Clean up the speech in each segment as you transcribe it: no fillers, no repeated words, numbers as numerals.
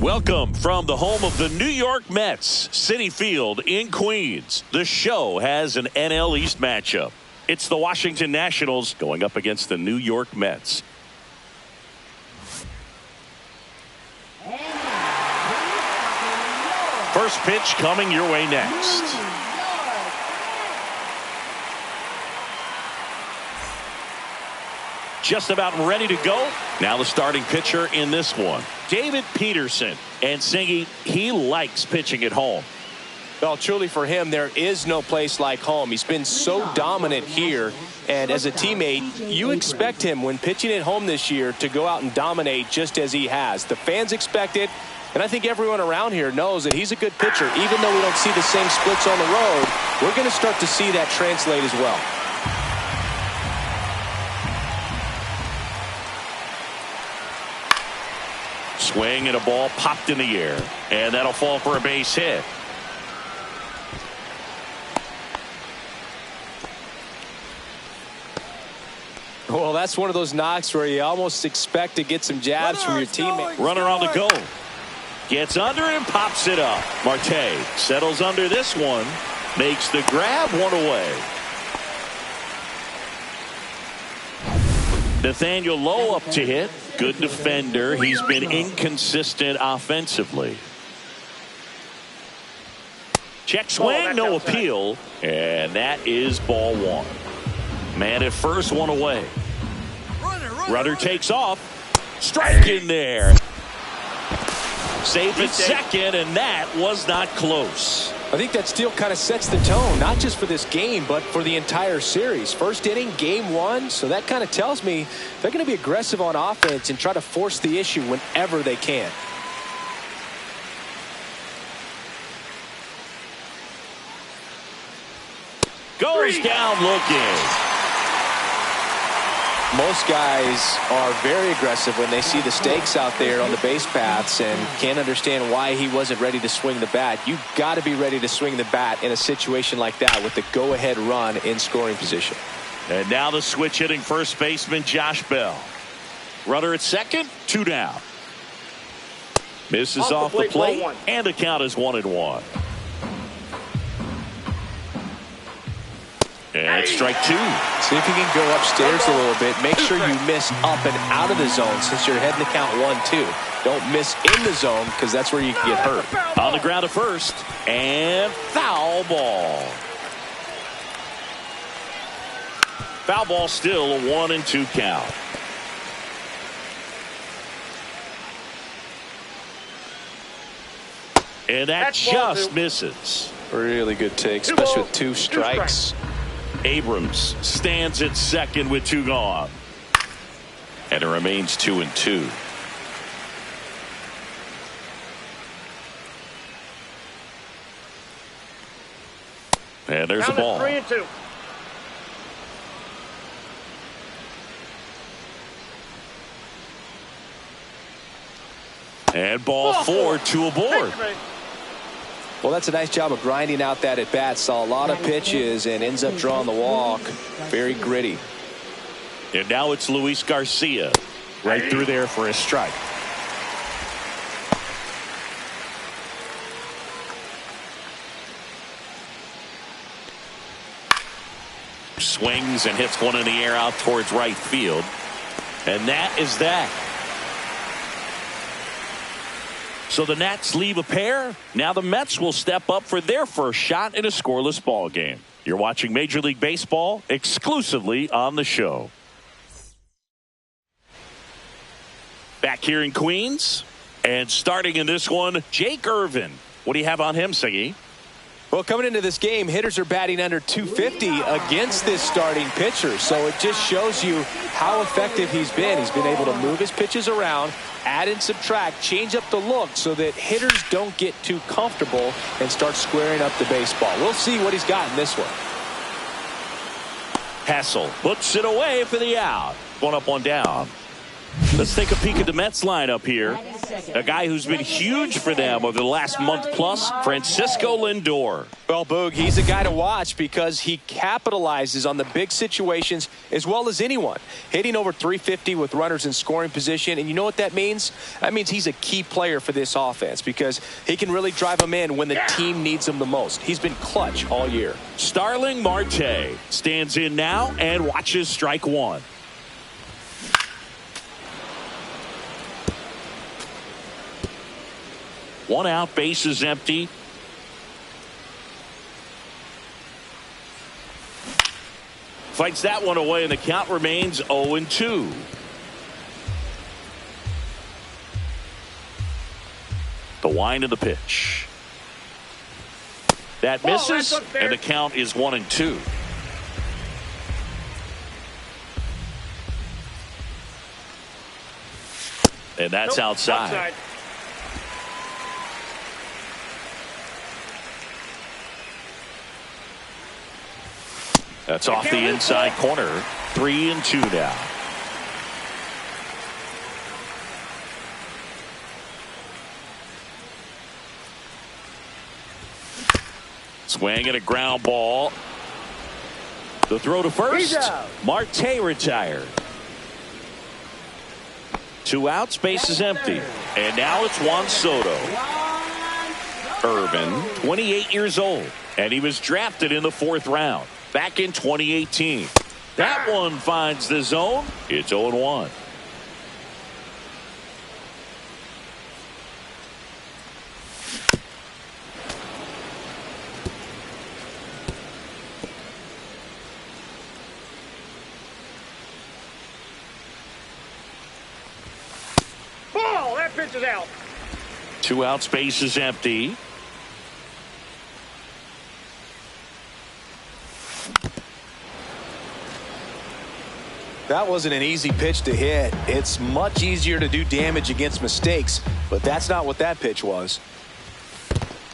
Welcome from the home of the New York Mets, Citi Field in Queens. The Show has an NL East matchup. It's the Washington Nationals going up against the New York Mets. First pitch coming your way next. Just about ready to go. Now the starting pitcher in this one, David Peterson. And Singy, he likes pitching at home. Well, truly for him, there is no place like home. He's been so dominant here. And as a teammate, you expect him when pitching at home this year to go out and dominate just as he has. The fans expect it. And I think everyone around here knows that he's a good pitcher. Even though we don't see the same splits on the road, we're going to start to see that translate as well. Swing and a ball popped in the air. And that'll fall for a base hit. Well, that's one of those knocks where you almost expect to get some jabs from your teammate. Runner on the go. Gets under it and pops it up. Marte settles under this one. Makes the grab, one away. Nathaniel Lowe up to hit. Good defender. He's been inconsistent offensively. Check swing, no appeal. And that is ball one. Man at first, one away. Runner takes off. Strike in there. Safe at second, and that was not close. I think that still kind of sets the tone, not just for this game, but for the entire series. First inning, game one, so that kind of tells me they're going to be aggressive on offense and try to force the issue whenever they can. Goes down looking. Most guys are very aggressive when they see the stakes out there on the base paths and can't understand why he wasn't ready to swing the bat. You've got to be ready to swing the bat in a situation like that with the go-ahead run in scoring position. And now the switch hitting first baseman Josh Bell. Runner at second, 2 down. Misses off the plate, and the count is 1-1. And strike 2. See if you can go upstairs a little bit. Make sure you miss up and out of the zone since you're heading to count 1-2. Don't miss in the zone because that's where you can get hurt. On the ground at first, and foul ball. Foul ball, still a 1-2 count. And that just misses. Really good take, especially with 2 strikes. Abrams stands at second with 2 gone. And it remains 2-2. And there's the ball. 3-2. And ball 4, 2 aboard. Well, that's a nice job of grinding out that at-bat. Saw a lot of pitches and ends up drawing the walk. Very gritty. And now it's Luis Garcia right through there for a strike. Swings and hits one in the air out towards right field. And that is that. So the Nats leave a pair. Now the Mets will step up for their first shot in a scoreless ball game. You're watching Major League Baseball exclusively on the Show. Back here in Queens. And starting in this one, Jake Irvin. What do you have on him, Siggy? Well, coming into this game, hitters are batting under 250 against this starting pitcher. So it just shows you how effective he's been. He's been able to move his pitches around, add and subtract, change up the look so that hitters don't get too comfortable and start squaring up the baseball. We'll see what he's got in this one. Hassel puts it away for the out. 1 up, 1 down. Let's take a peek at the Mets lineup here. A guy who's been huge for them over the last month plus, Francisco Lindor. Well, Boog, he's a guy to watch because he capitalizes on the big situations as well as anyone. Hitting over 350 with runners in scoring position. And you know what that means? That means he's a key player for this offense because he can really drive them in when the team needs him the most. He's been clutch all year. Starling Marte stands in now and watches strike one. One out, base is empty. Fights that one away, and the count remains 0-2. The wind of the pitch. That misses, and the count is 1-2. And that's outside. That's off the inside corner. 3-2 now. Swing and a ground ball. The throw to first. Marte retired. 2 outs, base is empty. And now it's Juan Soto. Urban, 28 years old. And he was drafted in the 4th round back in 2018. That one finds the zone. It's 0-1. Ball, that pitch is out. 2 outs, base is empty. That wasn't an easy pitch to hit. It's much easier to do damage against mistakes, but that's not what that pitch was.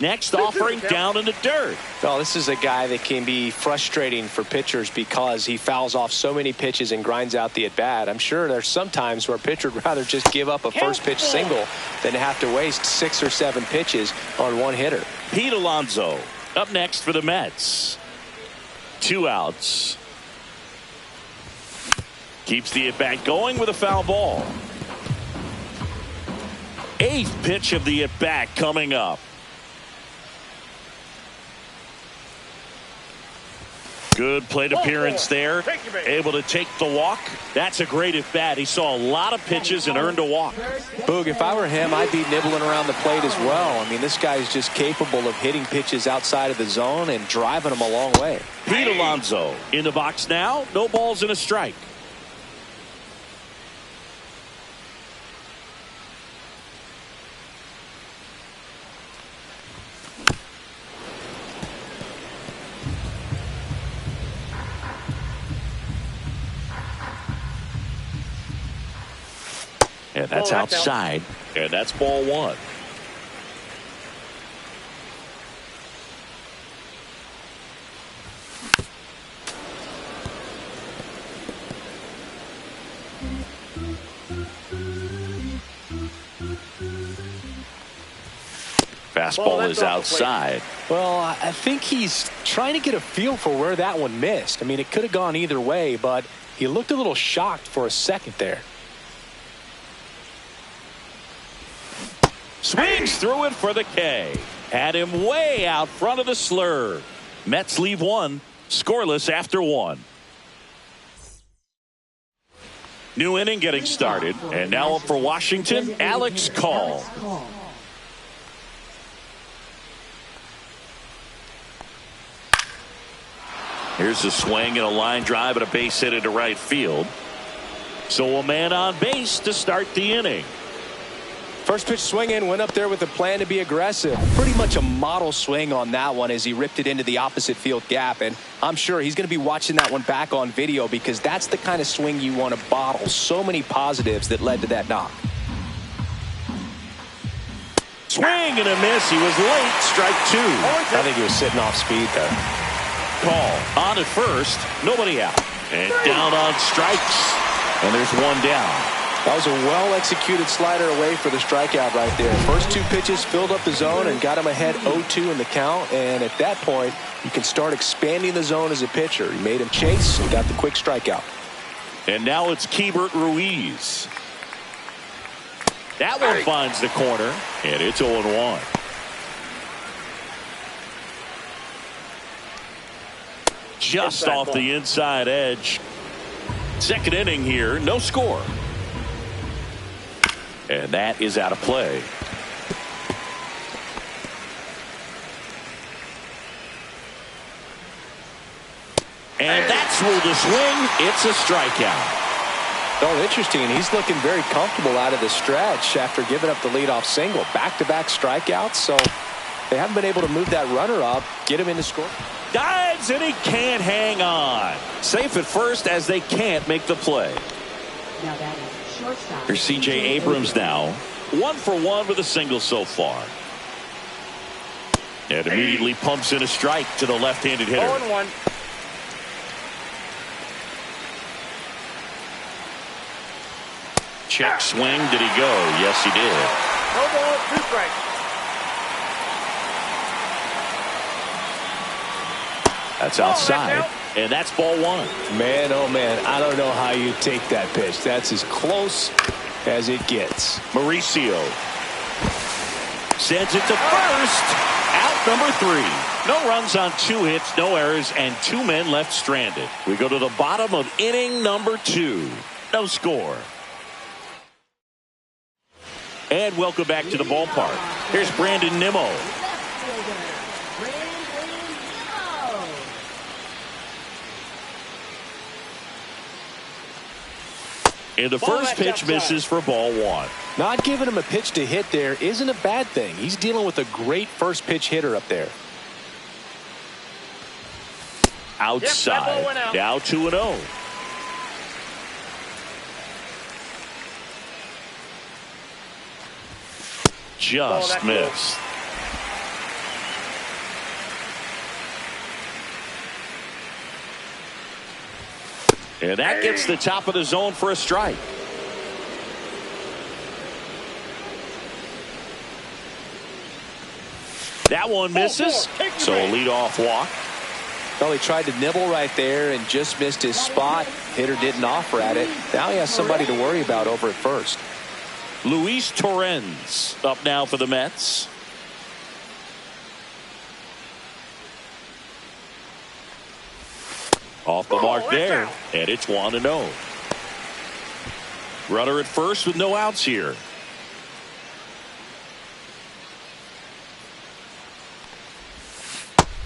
Next offering down in the dirt. Well, this is a guy that can be frustrating for pitchers because he fouls off so many pitches and grinds out the at-bat. I'm sure there's some times where a pitcher would rather just give up a first pitch single than have to waste 6 or 7 pitches on one hitter. Pete Alonso up next for the Mets. 2 outs. Keeps the at-bat going with a foul ball. 8th pitch of the at-bat coming up. Good plate appearance there. Able to take the walk. That's a great at-bat. He saw a lot of pitches and earned a walk. Boog, if I were him, I'd be nibbling around the plate as well. I mean, this guy is just capable of hitting pitches outside of the zone and driving them a long way. Pete Alonso in the box now. No balls and a strike. And that's outside. And that's ball 1. Fastball is outside. Well, I think he's trying to get a feel for where that one missed. I mean, it could have gone either way, but he looked a little shocked for a second there. Swings through it for the K. Had him way out front of the slur. Mets leave 1 scoreless after 1. New inning getting started. And now up for Washington, Alex Call. Here's a swing and a line drive and a base hit into right field. So a man on base to start the inning. First pitch swing in, went up there with a plan to be aggressive. Pretty much a model swing on that one as he ripped it into the opposite field gap. And I'm sure he's going to be watching that one back on video because that's the kind of swing you want to bottle. So many positives that led to that knock. Swing and a miss. He was late. Strike 2. I think he was sitting off speed there. Call on at first. Nobody out. And down on strikes. And there's 1 down. That was a well-executed slider away for the strikeout right there. First two pitches filled up the zone and got him ahead 0-2 in the count. And at that point, you can start expanding the zone as a pitcher. He made him chase and got the quick strikeout. And now it's Keibert Ruiz. That one finds the corner, and it's 0-1. Just off the inside edge. Second inning here, no score. And that is out of play. And that's ruled a swing. It's a strikeout. Oh, interesting. He's looking very comfortable out of the stretch after giving up the leadoff single. Back-to-back strikeouts, so they haven't been able to move that runner up, get him in the score. Dives, and he can't hang on. Safe at first as they can't make the play. Now that is shortstop. Here's C.J. Abrams now. 1 for 1 with a single so far. And immediately pumps in a strike to the left-handed hitter. 0-1. Check swing. Did he go? Yes, he did. No ball, 2 strikes. That's outside. And that's ball 1. Man, oh man, I don't know how you take that pitch. That's as close as it gets. Mauricio sends it to first. Out number 3. No runs on 2 hits, no errors, and 2 men left stranded. We go to the bottom of inning number 2. No score. And welcome back to the ballpark. Here's Brandon Nimmo. And the first pitch misses for ball 1. Not giving him a pitch to hit there isn't a bad thing. He's dealing with a great first pitch hitter up there. Outside. Yep, now 2-0. Just missed. And that gets the top of the zone for a strike. That one misses. So a leadoff walk. Well, he tried to nibble right there and just missed his spot. Hitter didn't offer at it. Now he has somebody to worry about over at first. Luis Torrens up now for the Mets. Off the mark there, and it's 1-0. Runner at first with no outs here.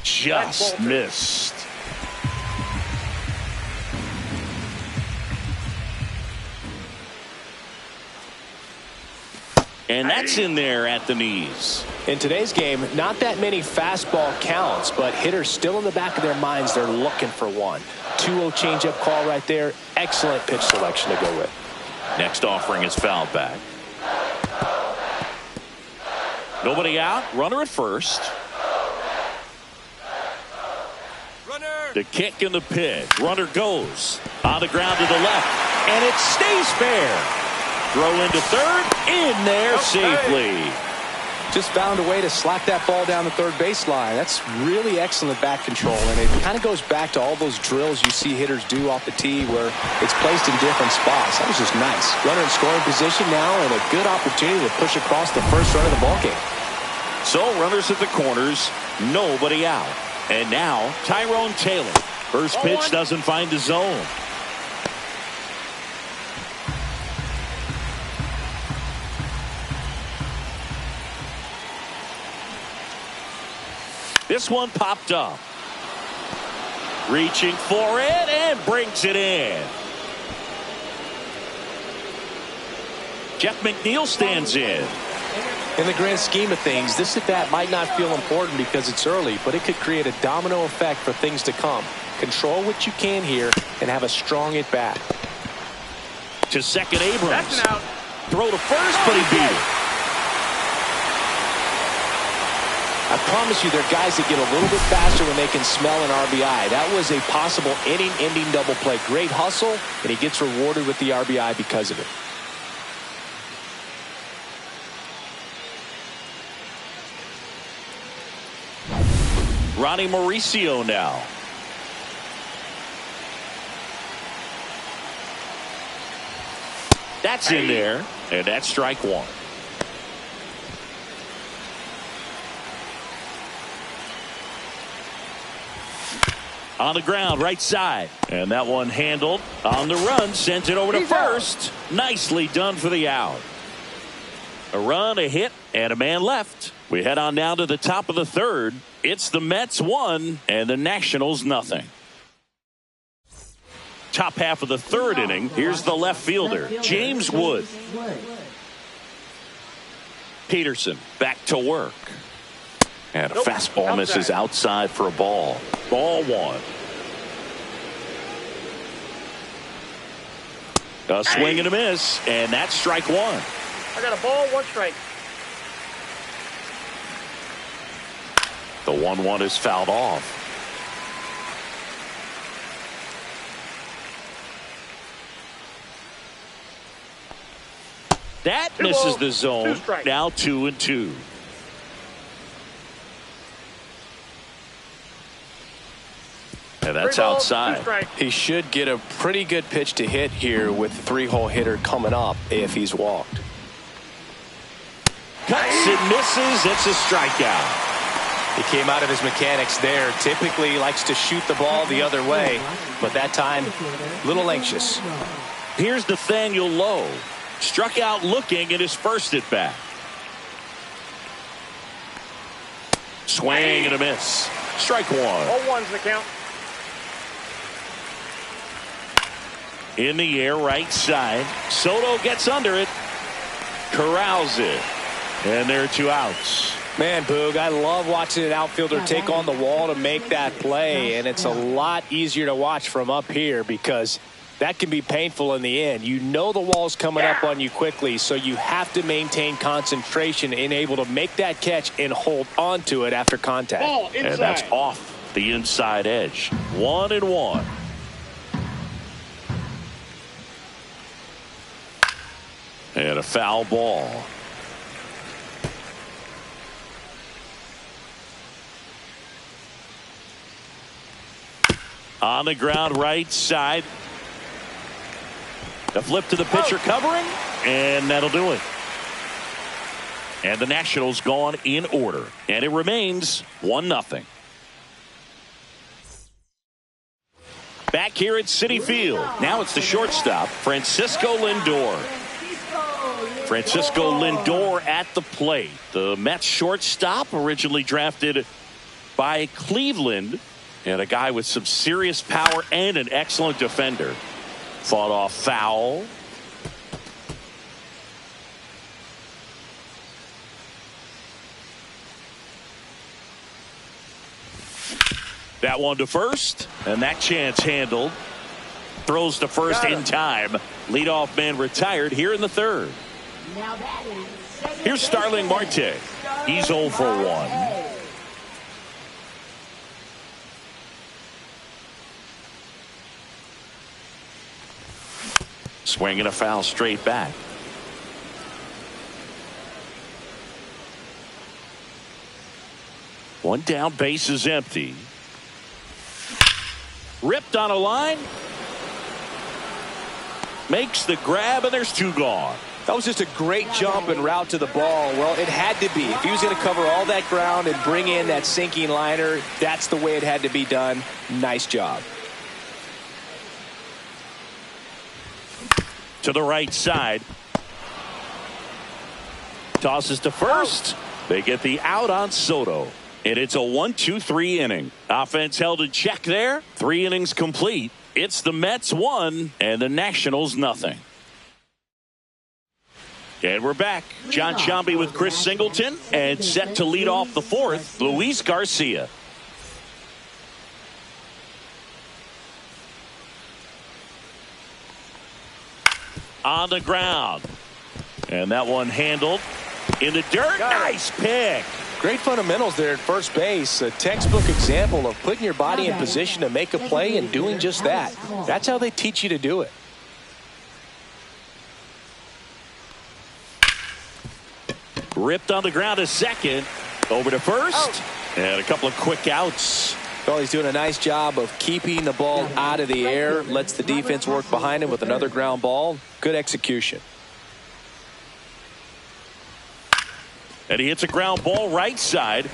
Just missed. And that's in there at the knees. In today's game, not that many fastball counts, but hitters still in the back of their minds, they're looking for one. 2-0 changeup call right there. Excellent pitch selection to go with. Next offering is fouled back. Nobody out. Runner at first. The kick in the pitch. Runner goes on the ground to the left, and it stays fair. Throw into third, in there safely. Just found a way to slack that ball down the third baseline. That's really excellent bat control, and it kind of goes back to all those drills you see hitters do off the tee where it's placed in different spots. That was just nice. Runner in scoring position now, and a good opportunity to push across the first run of the ballgame. So runners at the corners, nobody out. And now Tyrone Taylor. First pitch doesn't find the zone. This one popped up. Reaching for it and brings it in. Jeff McNeil stands in. In the grand scheme of things, this at-bat might not feel important because it's early, but it could create a domino effect for things to come. Control what you can here and have a strong at-bat. To second, Abrams. That's an out. Throw to first, but he beat it. I promise you there are guys that get a little bit faster when they can smell an RBI. That was a possible inning-ending double play. Great hustle, and he gets rewarded with the RBI because of it. Ronnie Mauricio now. That's in there, and that's strike one. On the ground, right side. And that one handled on the run. Sends it over to first. Nicely done for the out. A run, a hit, and a man left. We head on down to the top of the third. It's the Mets 1 and the Nationals nothing. Top half of the third inning. Here's the left fielder, James Wood. Peterson back to work. And a fastball misses outside for a ball. Ball one. A swing and a miss, and that's strike one. I got a ball, one strike. The 1-1 is fouled off. That misses the zone. Now 2-2. And that's outside. He should get a pretty good pitch to hit here with the 3-hole hitter coming up if he's walked. Cuts and misses. It's a strikeout. He came out of his mechanics there. Typically likes to shoot the ball the other way, but that time a little anxious. Here's Nathaniel Lowe. Struck out looking at his first at bat. Swing and a miss. Strike one. All one's the count. In the air, right side. Soto gets under it. Corrals it. And there are two outs. Man, Boog, I love watching an outfielder take on the wall to make that play, and it's a lot easier to watch from up here because that can be painful in the end. You know the wall's coming up on you quickly, so you have to maintain concentration and able to make that catch and hold on to it after contact. And that's off the inside edge. 1-1. And a foul ball. On the ground, right side. The flip to the pitcher covering, and that'll do it. And the Nationals gone in order, and it remains 1-0. Back here at Citi Field. Now it's the shortstop, Francisco Lindor. Francisco Lindor at the plate. The Mets shortstop, originally drafted by Cleveland, and a guy with some serious power and an excellent defender. Fought off foul. That one to first, and that chance handled. Throws to first in time. Leadoff man retired here in the third. Here's Starling Marte. He's 0 for 1. Swinging a foul straight back. One down, base is empty. Ripped on a line. Makes the grab, and there's two gone. That was just a great jump and route to the ball. Well, it had to be. If he was going to cover all that ground and bring in that sinking liner, that's the way it had to be done. Nice job. To the right side. Tosses to first. They get the out on Soto. And it's a 1-2-3 inning. Offense held in check there. 3 innings complete. It's the Mets 1 and the Nationals nothing. And we're back. John Sciambi with Chris Singleton, and set to lead off the fourth, Luis Garcia. On the ground. And that one handled in the dirt. Nice pick. Great fundamentals there at first base. A textbook example of putting your body in position to make a play and doing just that. That's how they teach you to do it. Ripped on the ground to second. Over to first. And a couple of quick outs. Well, he's doing a nice job of keeping the ball out of the air. Lets the defense work behind him with another ground ball. Good execution. And he hits a ground ball right side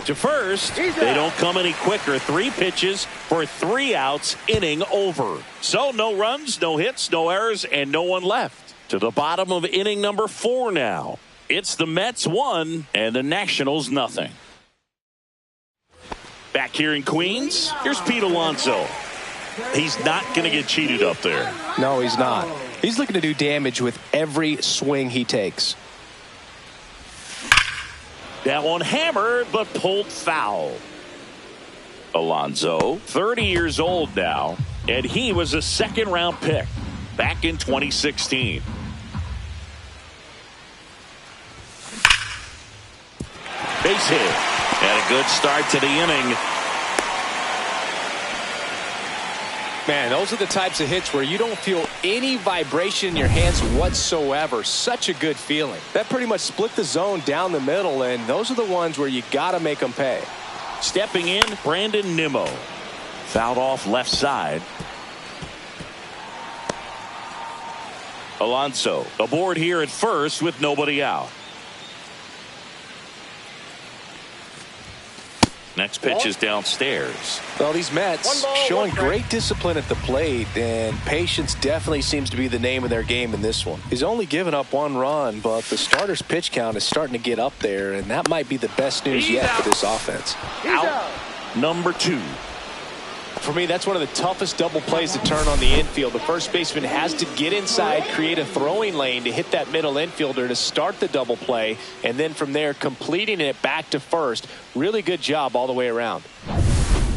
to first. They don't come any quicker. 3 pitches for 3 outs. Inning over. So no runs, no hits, no errors, and no one left. To the bottom of inning number 4 now. It's the Mets 1 and the Nationals nothing. Back here in Queens, here's Pete Alonso. He's not going to get cheated up there. No, he's not. He's looking to do damage with every swing he takes. That one hammered, but pulled foul. Alonso, 30 years old now, and he was a second-round pick back in 2016. Base hit. And a good start to the inning. Man, those are the types of hits where you don't feel any vibration in your hands whatsoever. Such a good feeling. That pretty much split the zone down the middle, and those are the ones where you got to make them pay. Stepping in, Brandon Nimmo. Fouled off left side. Alonso aboard here at first with nobody out. Next pitch is downstairs. Well, these Mets showing great discipline at the plate, and patience definitely seems to be the name of their game in this one. He's only given up 1 run, but the starter's pitch count is starting to get up there, and that might be the best news yet for this offense. Out number 2. For me, that's one of the toughest double plays to turn on the infield. The first baseman has to get inside, create a throwing lane to hit that middle infielder to start the double play, and then from there completing it back to first. Really good job all the way around.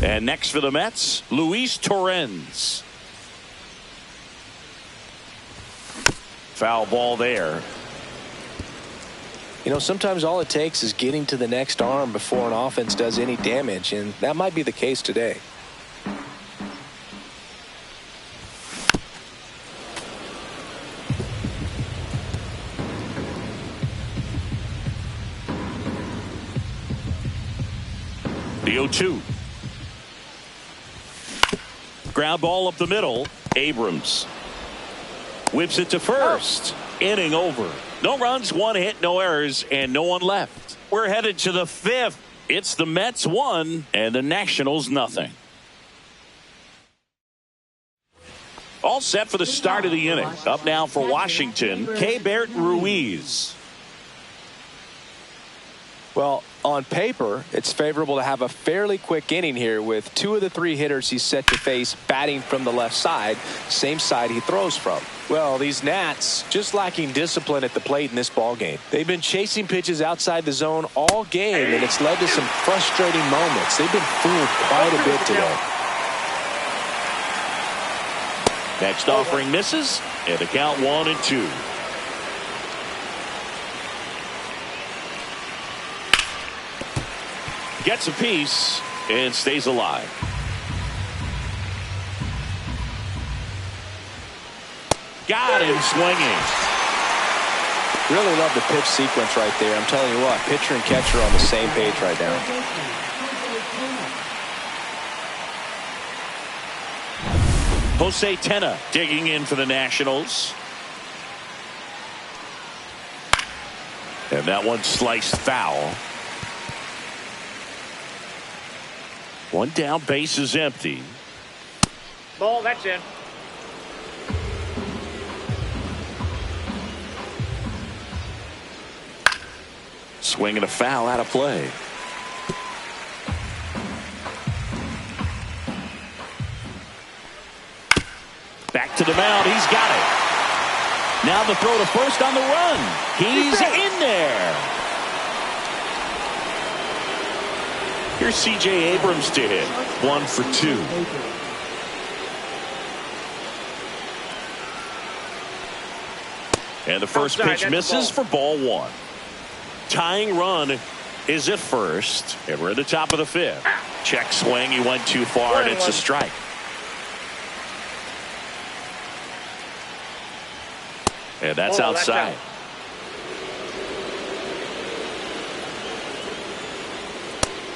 And next for the Mets, Luis Torrens. Foul ball there. You know, sometimes all it takes is getting to the next arm before an offense does any damage, and that might be the case today. The 0-2. Ground ball up the middle. Abrams whips it to first. Inning over. No runs, 1 hit, no errors, and no one left. We're headed to the 5th. It's the Mets 1 and the Nationals nothing. All set for the start of the inning. Up now for Washington, Keibert Ruiz. Well, on paper, it's favorable to have a fairly quick inning here with 2 of the 3 hitters he's set to face batting from the left side, same side he throws from. Well, these Nats just lacking discipline at the plate in this ball game. They've been chasing pitches outside the zone all game, and it's led to some frustrating moments. They've been fooled quite a bit today. Next offering misses, and the count 1-2. Gets a piece and stays alive. Got him swinging. Really love the pitch sequence right there. I'm telling you what, pitcher and catcher are on the same page right now. Jose Tena digging in for the Nationals. And that one sliced foul. 1 down, base is empty. Ball, that's in. Swing and a foul out of play. Back to the mound. He's got it. Now the throw to first on the run. He's in there. Here's C.J. Abrams to hit. 1 for 2. And the first pitch misses for ball 1. Tying run is at first. And we're at the top of the 5th. Check swing. He went too far, and it's a strike. And that's outside.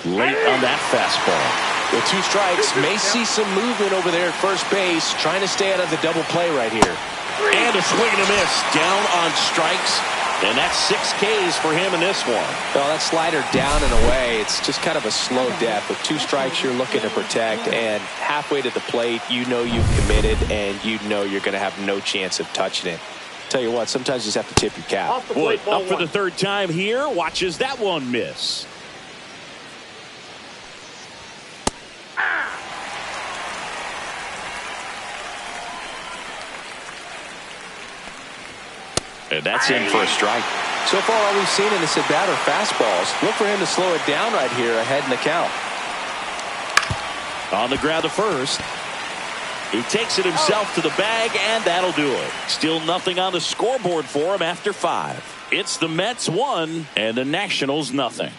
late on that fastball. With 2 strikes, may see some movement over there at first base, trying to stay out of the double play right here. And a swing and a miss, down on strikes, and that's 6 Ks for him in this one. Well, that slider down and away, it's just kind of a slow death. With 2 strikes, you're looking to protect, and halfway to the plate, you know you've committed, and you know you're going to have no chance of touching it. Tell you what, sometimes you just have to tip your cap. Wood up for the 3rd time here, watches that one miss. And that's in for a strike. So far, all we've seen in this at-bat are fastballs. Look for him to slow it down right here ahead in the count. On the ground to first. He takes it himself to the bag, and that'll do it. Still nothing on the scoreboard for him after 5. It's the Mets 1 and the Nationals nothing.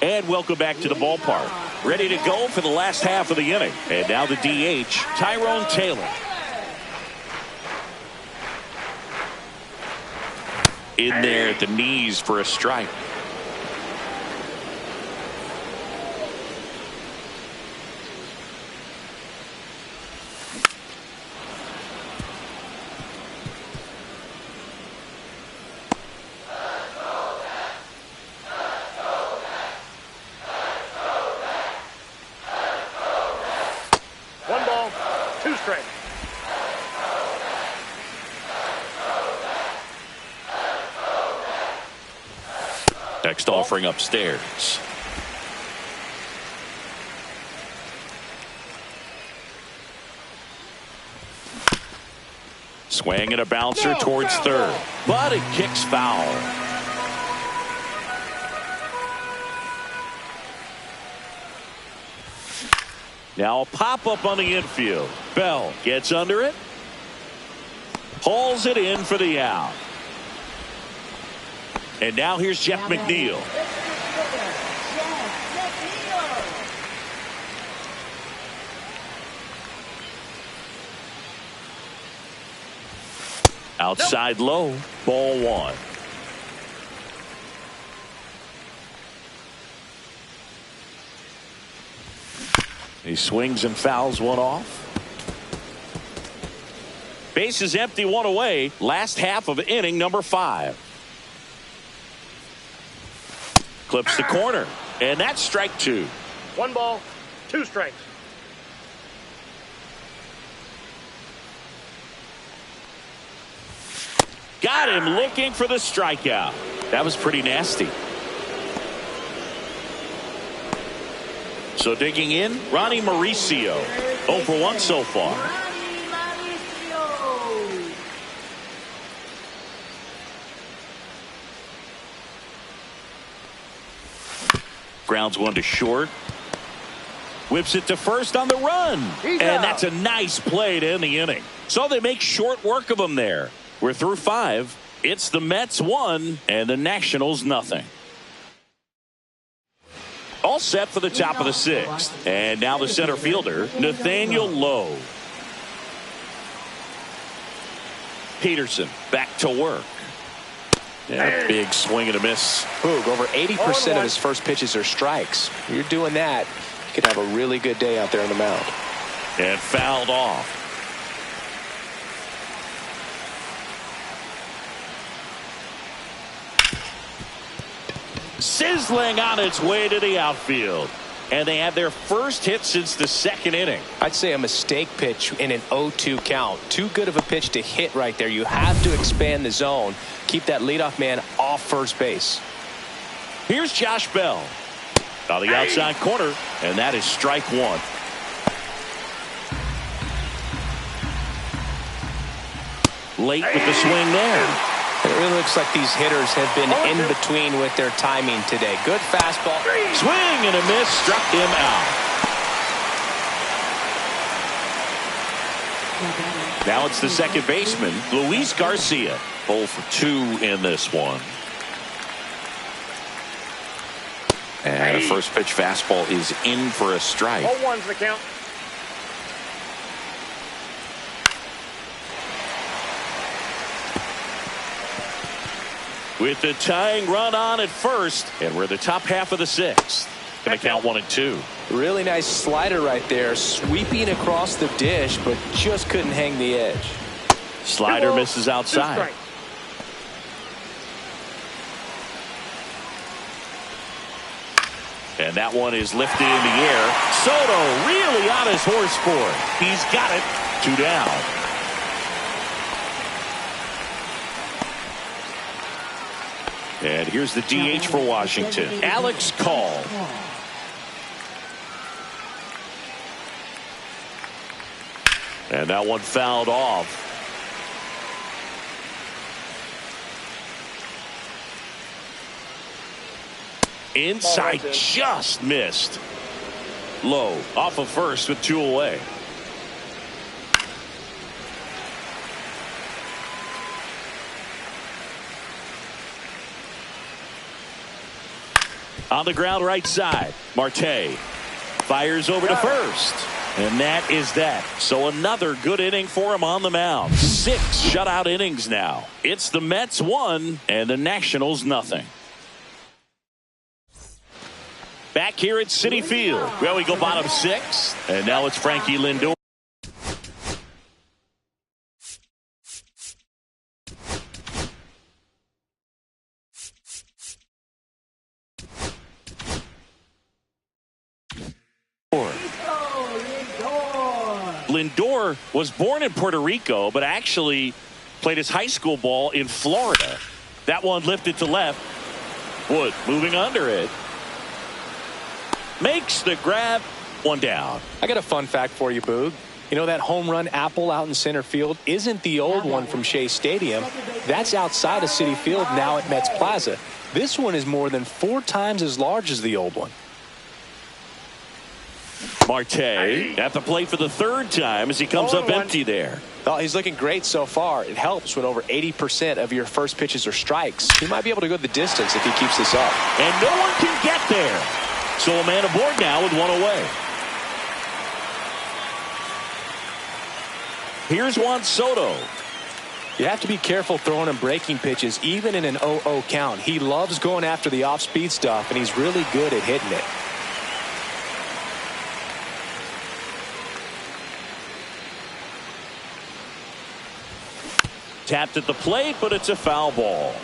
And welcome back to the ballpark. Ready to go for the last half of the inning. And now the DH, Tyrone Taylor. In there at the knees for a strike. One ball, 2 strikes. Next offering upstairs. Swing and a bouncer towards third, but it kicks foul. Now a pop-up on the infield. Bell gets under it. Hauls it in for the out. And now here's Jeff McNeil. Outside low, ball 1. He swings and fouls one off. Base is empty, 1 away. Last half of inning number 5. Clips the corner, and that's strike 2. 1 ball, 2 strikes. Got him looking for the strikeout. That was pretty nasty. So digging in, Ronnie Mauricio. 0 for 1 so far. Grounds 1 to short. Whips it to first on the run. And that's a nice play to end the inning. So they make short work of him there. We're through 5. It's the Mets 1 and the Nationals nothing. All set for the top of the 6th. And now the center fielder, Nathaniel Lowe. Peterson back to work. Yeah, big swing and a miss. Boog, over 80% of his first pitches are strikes. You're doing that, you could have a really good day out there on the mound. And fouled off. Sizzling on its way to the outfield. And they have their first hit since the 2nd inning. I'd say a mistake pitch in an 0-2 count. Too good of a pitch to hit right there. You have to expand the zone. Keep that leadoff man off first base. Here's Josh Bell on the outside corner, and that is strike 1. Late with the swing there. It really looks like these hitters have been in between with their timing today. Good fastball. Swing and a miss, struck him out. Now it's the second baseman, Luis Garcia. 0 for 2 in this one. And a first pitch fastball is in for a strike. 0-1's the count. with the tying run on at first, and we're the top half of the sixth. Going to count 1 and 2. Really nice slider right there, sweeping across the dish, but just couldn't hang the edge. Slider misses outside. And that one is lifted in the air. Soto really on his horse for it. He's got it. 2 down. And here's the DH for Washington, Alex Call. And that one fouled off. Inside, just missed. Low off of first with 2 away. On the ground right side, Marte fires over to first. And that is that. So another good inning for him on the mound. 6 shutout innings now. It's the Mets 1 and the Nationals nothing. Back here at Citi Field. Well, we go bottom 6. And now it's Frankie Lindor. Lindor was born in Puerto Rico, but actually played his high school ball in Florida. That one lifted to left. Wood moving under it. Makes the grab. 1 down. I got a fun fact for you, Boog. You know that home run apple out in center field isn't the old one from Shea Stadium. That's outside of Citi Field now at Mets Plaza. This one is more than 4 times as large as the old one. Marte at the plate for the 3rd time as he comes up empty there. Well, he's looking great so far. It helps when over 80% of your first pitches are strikes. He might be able to go the distance if he keeps this up. And no one can get there. So a man aboard now with 1 away. Here's Juan Soto. You have to be careful throwing him breaking pitches even in an 0-0 count. He loves going after the off-speed stuff, and he's really good at hitting it. Tapped at the plate, but it's a foul ball.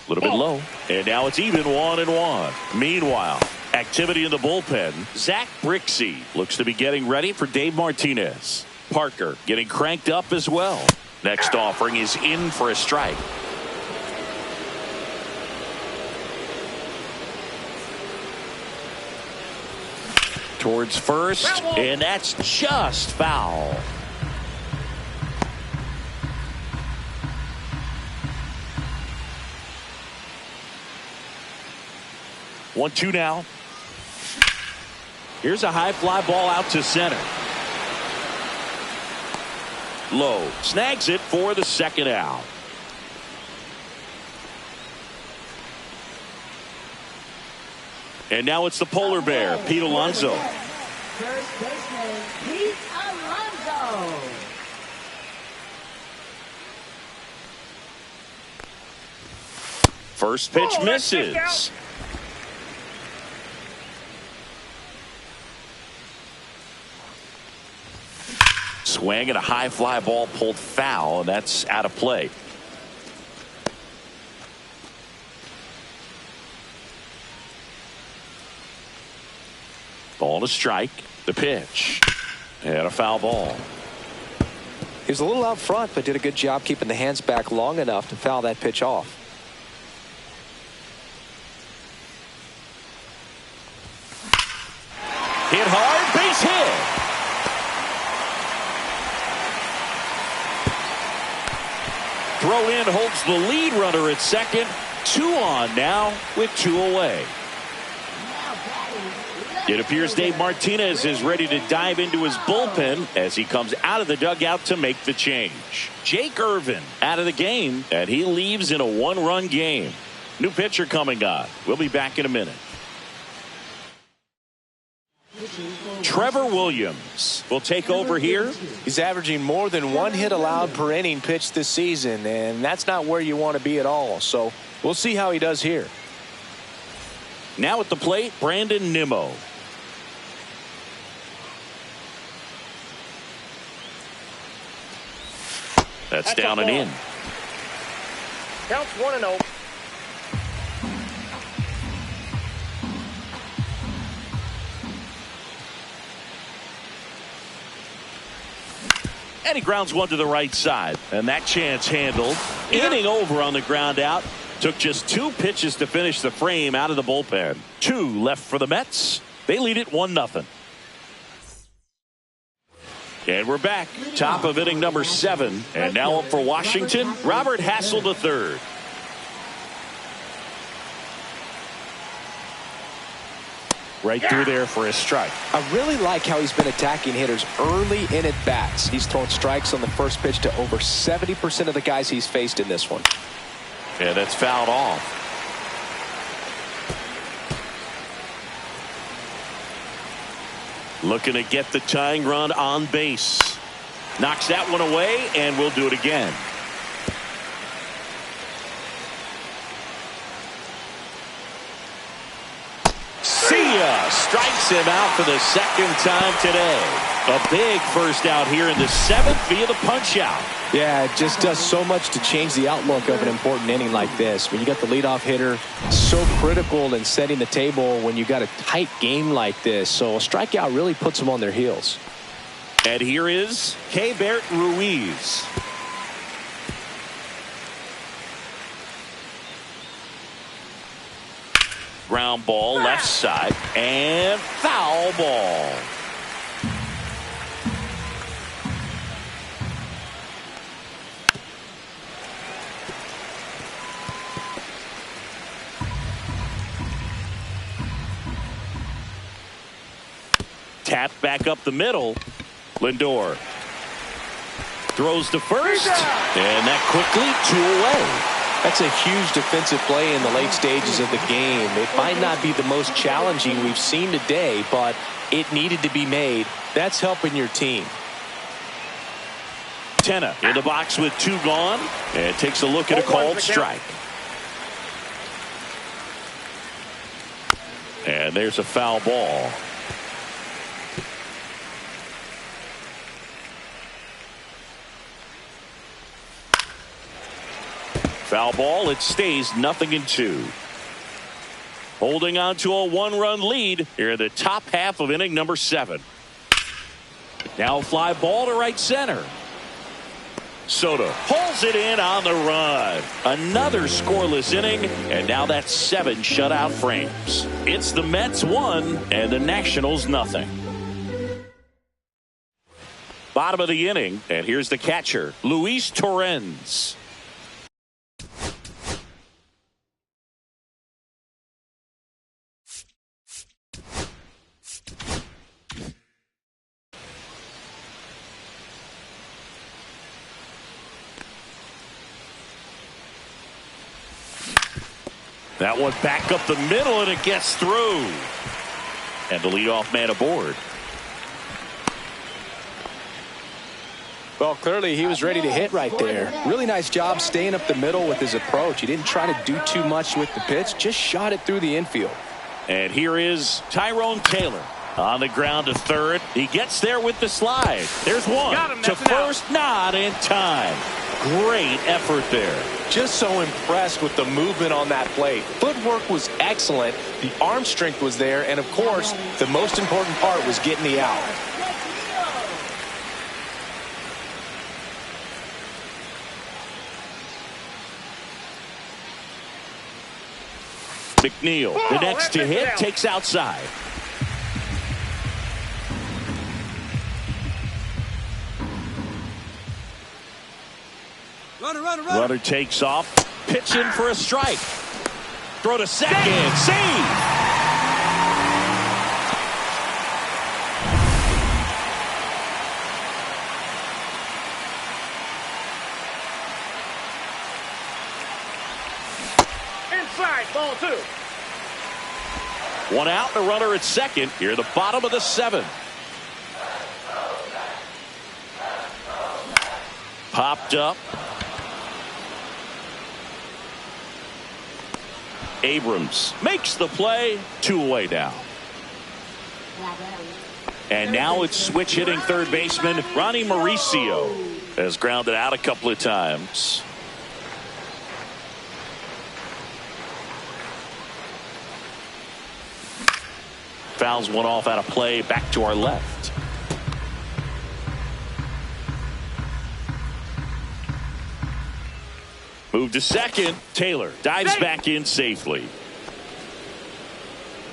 A little bit low. And now it's even 1-1. Meanwhile, activity in the bullpen. Zach Brixey looks to be getting ready for Dave Martinez. Parker getting cranked up as well. Next offering is in for a strike. Towards first, and that's just foul. One, 2 now. Here's a high fly ball out to center. Low snags it for the 2nd out. And now it's the polar bear, Pete Alonso. First baseman, Pete Alonso. First pitch misses. Swing and a high fly ball pulled foul, and that's out of play. Ball to strike. The pitch. And a foul ball. He was a little out front, but did a good job keeping the hands back long enough to foul that pitch off. Hit hard, base hit. Throw in holds the lead runner at second. 2 on now with 2 away. It appears Dave Martinez is ready to dive into his bullpen as he comes out of the dugout to make the change. Jake Irvin out of the game, and he leaves in a 1-run game. New pitcher coming on. We'll be back in a minute. Trevor Williams will take over here. He's averaging more than 1 hit allowed per inning pitched this season, and that's not where you want to be at all. So we'll see how he does here. Now at the plate, Brandon Nimmo. That's down and in. Counts 1-0. And he grounds one to the right side. And that chance handled. Inning over on the ground out. Took just 2 pitches to finish the frame out of the bullpen. 2 left for the Mets. They lead it 1-0. And we're back. Top of inning number 7. And now up for Washington, Robert Hassel III. Right through there for a strike. I really like how he's been attacking hitters early in at bats. He's thrown strikes on the first pitch to over 70% of the guys he's faced in this one. And that's fouled off. Looking to get the tying run on base. Knocks that one away, and we'll do it again. See ya! Strikes him out for the second time today. A big first out here in the 7th via the punch out. Yeah, it just does so much to change the outlook of an important inning like this. When you got the leadoff hitter, so critical in setting the table when you got a tight game like this. So a strikeout really puts them on their heels. And here is Keibert Ruiz. Ground ball left side and foul ball. Tapped back up the middle. Lindor throws to first, and that quickly 2 away. That's a huge defensive play in the late stages of the game. It might not be the most challenging we've seen today, but it needed to be made. That's helping your team. Tenna in the box with 2 gone, and takes a look at a called strike. And there's a foul ball. Foul ball. It stays 0-2. Holding on to a 1-run lead here in the top half of inning number 7. Now fly ball to right center. Soto pulls it in on the run. Another scoreless inning, and now that's 7 shutout frames. It's the Mets 1 and the Nationals 0. Bottom of the inning, and here's the catcher, Luis Torrens. That one back up the middle, and it gets through. And the leadoff man aboard. Well, clearly he was ready to hit right there. Really nice job staying up the middle with his approach. He didn't try to do too much with the pitch, just shot it through the infield. And here is Tyrone Taylor on the ground to third. He gets there with the slide. There's one to first, not in time. Great effort there. Just so impressed with the movement on that play. Footwork was excellent. The arm strength was there. And, of course, the most important part was getting the out. McNeil, the next to hit, takes outside. Runner takes off, pitching for a strike. Throw to second, save. Inside, ball 2. One out and a runner at second. Here at the bottom of the 7th. Popped up. Abrams makes the play. 2 away now. And now it's switch hitting third baseman Ronnie Mauricio has grounded out a couple of times. Fouls one off out of play. Back to our left. Move to second. Taylor dives back in safely.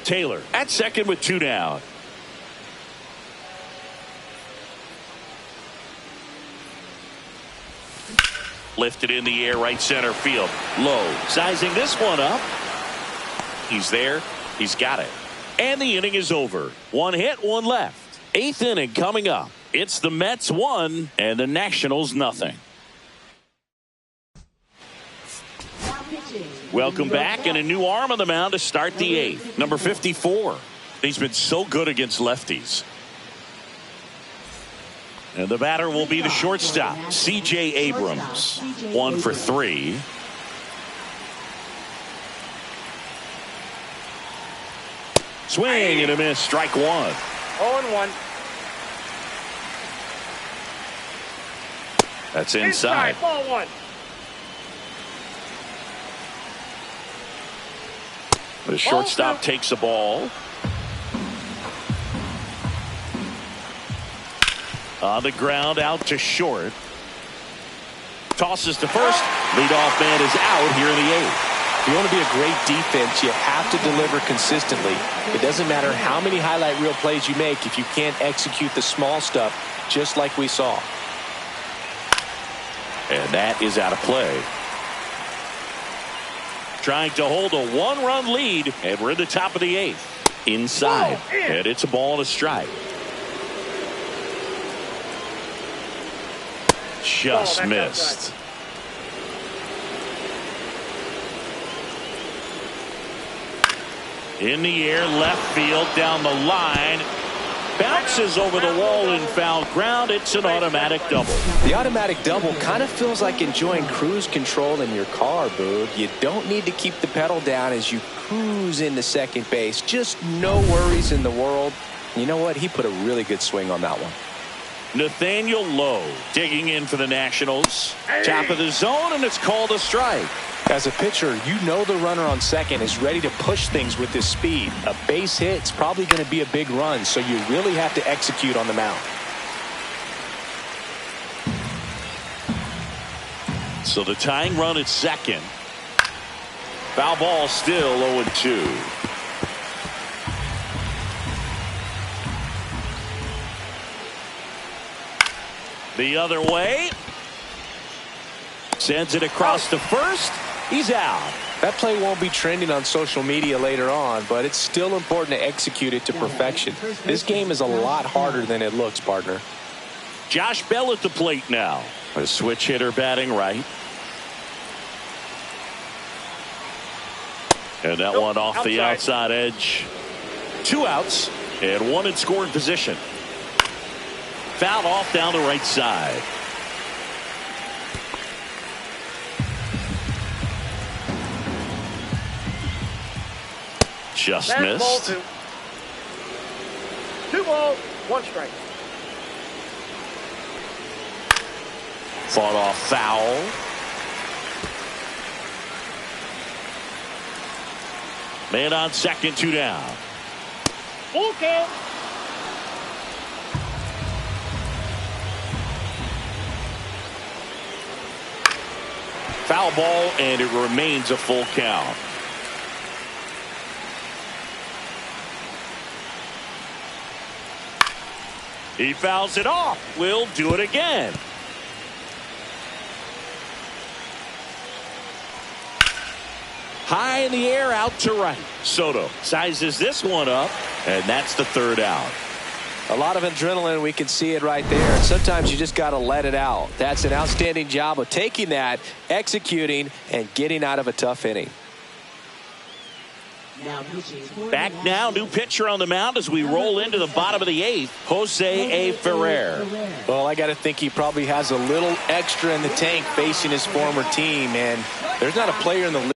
Taylor at second with 2 down. Lifted in the air, right center field. Low. Sizing this one up. He's there. He's got it. And the inning is over. 1 hit, 1 left. 8th inning coming up. It's the Mets 1 and the Nationals nothing. Welcome back, and a new arm on the mound to start the 8th. Number 54. He's been so good against lefties. And the batter will be the shortstop, C.J. Abrams. 1 for 3. Swing and a miss. Strike 1. 0-1. That's inside. Ball 1. The shortstop takes the ball. On the ground, out to short. Tosses to first. Leadoff man is out here in the 8th. If you want to be a great defense, you have to deliver consistently. It doesn't matter how many highlight reel plays you make if you can't execute the small stuff, just like we saw. And that is out of play. Trying to hold a 1-run lead, and we're in the top of the 8th. Inside, and it's a ball and a strike. Just missed. In the air, left field, down the line. Bounces over the wall and foul ground. It's an automatic double. The automatic double kind of feels like enjoying cruise control in your car, Boog. You don't need to keep the pedal down as you cruise into second base. Just no worries in the world. You know what? He put a really good swing on that one. Nathaniel Lowe digging in for the Nationals. Top of the zone, and it's called a strike. As a pitcher, you know the runner on second is ready to push things with his speed. A base hit's probably going to be a big run, so you really have to execute on the mound. So the tying run at second. Foul ball still 0-2. The other way. Sends it across to first. He's out. That play won't be trending on social media later on, but it's still important to execute it to perfection. This game is a lot harder than it looks, partner. Josh Bell at the plate now. A switch hitter batting right. And that one off the outside edge. 2 outs and 1 in scoring position. Fouled off down the right side. Just missed. 2 balls, 1 strike. Fought off foul. Man on second, 2 down. Full count. Foul ball, and it remains a full count. He fouls it off. We'll do it again. High in the air, out to right. Soto sizes this one up, and that's the 3rd out. A lot of adrenaline. We can see it right there. Sometimes you just got to let it out. That's an outstanding job of taking that, executing, and getting out of a tough inning. Back now, new pitcher on the mound as we roll into the bottom of the 8th, Jose A. Ferrer. Well, I got to think he probably has a little extra in the tank facing his former team, and there's not a player in the league.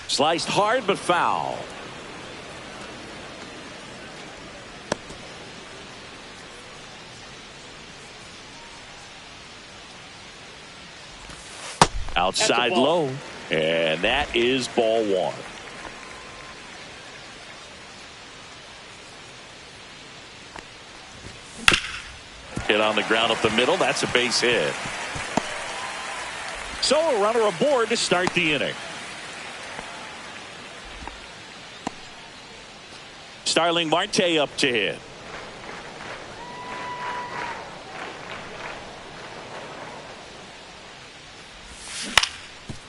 Sliced hard but foul. Outside low. And that is ball 1. Hit on the ground up the middle. That's a base hit. So a runner aboard to start the inning. Starling Marte up to hit.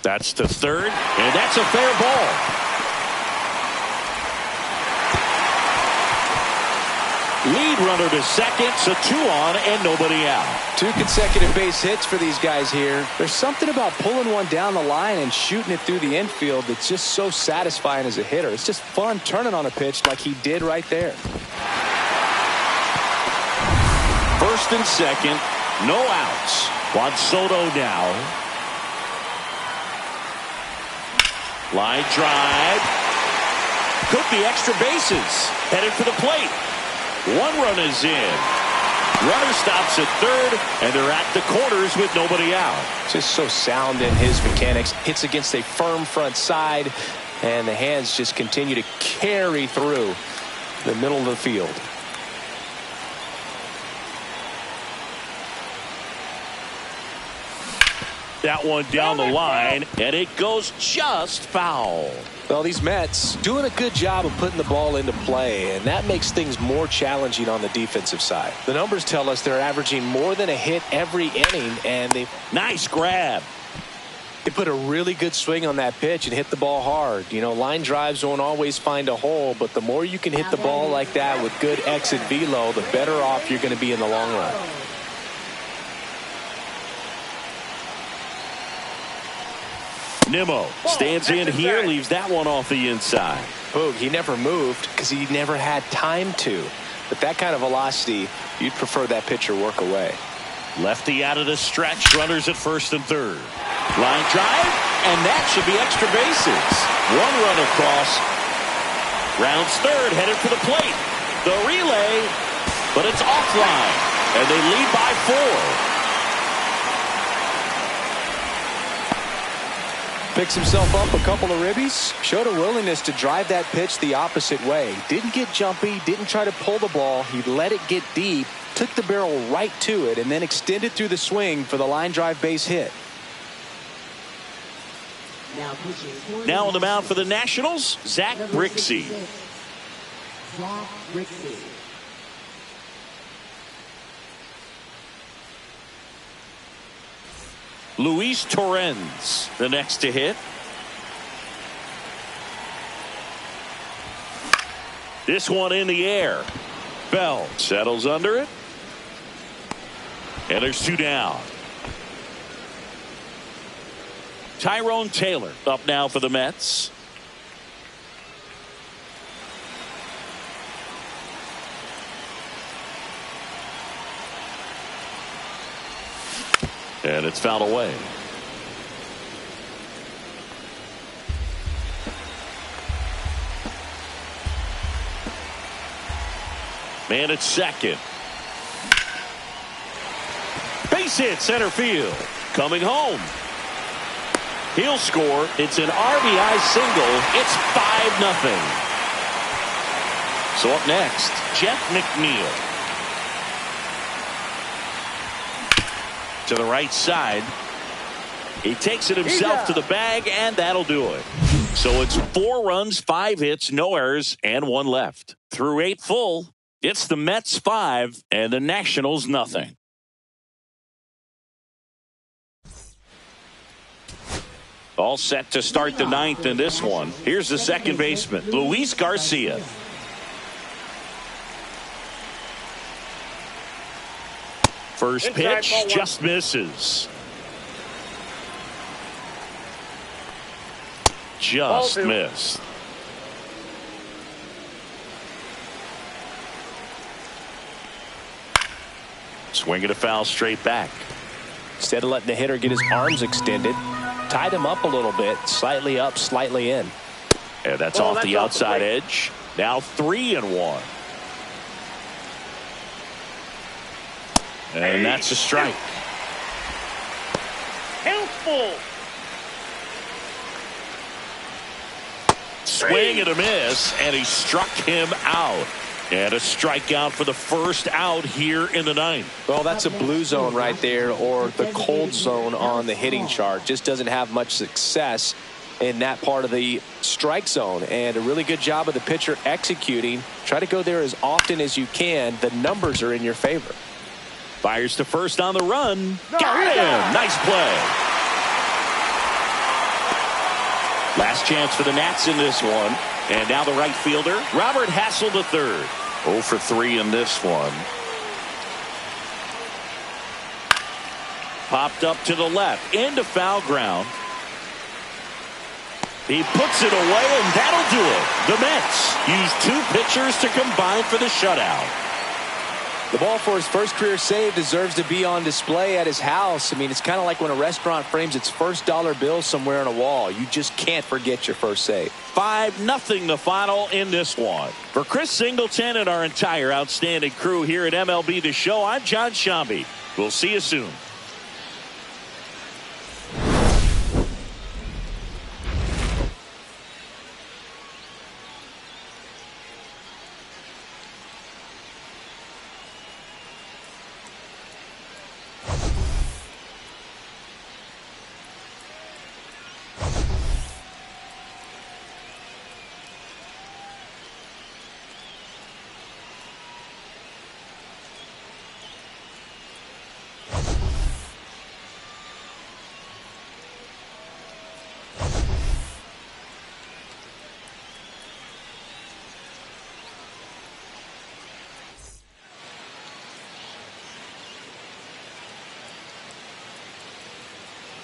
That's to third, and that's a fair ball. Lead runner to second, so 2 on and nobody out. 2 consecutive base hits for these guys here. There's something about pulling one down the line and shooting it through the infield that's just so satisfying as a hitter. It's just fun turning on a pitch like he did right there. First and second, no outs. Juan Soto now. Line drive. Cook the extra bases. Headed for the plate. 1 run is in. Runner stops at third, and they're at the corners with nobody out. Just so sound in his mechanics. Hits against a firm front side, and the hands just continue to carry through the middle of the field. That one down the line, and it goes just foul. Well, these Mets doing a good job of putting the ball into play, and that makes things more challenging on the defensive side. The numbers tell us they're averaging more than a hit every inning, and they nice grab. They put a really good swing on that pitch and hit the ball hard. You know, line drives won't always find a hole, but the more you can hit the ball like that with good exit velo, the better off you're going to be in the long run. Nimmo stands in here, leaves that one off the inside. Boog, he never moved because he never had time to. But that kind of velocity, you'd prefer that pitcher work away. Lefty out of the stretch, runners at first and third. Line drive, and that should be extra bases. 1 run across. Rounds third, headed for the plate. The relay, but it's offline, and they lead by 4. Picks himself up a couple of ribbies. Showed a willingness to drive that pitch the opposite way. Didn't get jumpy. Didn't try to pull the ball. He let it get deep. Took the barrel right to it and then extended through the swing for the line drive base hit. Now on the mound for the Nationals, Zach Brixey. Luis Torrens, the next to hit. This one in the air. Bell settles under it. And there's 2 down. Tyrone Taylor up now for the Mets. And it's fouled away. Man at second. Base hit center field. Coming home. He'll score. It's an RBI single. It's 5-0. So up next, Jeff McNeil. To the right side. He takes it himself to the bag, and that'll do it. So it's 4 runs, 5 hits, no errors, and 1 left. Through 8 full, It's the Mets 5 and the Nationals nothing. All set to start the ninth in this one. Here's the second baseman, Luis Garcia. First pitch just misses. Just missed. Swing it a foul straight back. Instead of letting the hitter get his arms extended, tied him up a little bit, slightly up, slightly in. And that's off the outside edge. Now 3-1. And that's a strike. Helpful. Swing and a miss, and he struck him out. And a strikeout for the first out here in the ninth. Well, that's a blue zone right there, or the cold zone on the hitting chart. Just doesn't have much success in that part of the strike zone. And a really good job of the pitcher executing. Try to go there as often as you can. The numbers are in your favor. Fires to first on the run. Got him. Nice play. Last chance for the Nats in this one. And now the right fielder, Robert Hassel III. 0 for 3 in this one. Popped up to the left, into foul ground. He puts it away, and that'll do it. The Mets use 2 pitchers to combine for the shutout. The ball for his first career save deserves to be on display at his house. I mean, it's kind of like when a restaurant frames its first dollar bill somewhere on a wall. You just can't forget your first save. 5-0 the final in this one. For Chris Singleton and our entire outstanding crew here at MLB The Show, I'm John Shambi. We'll see you soon.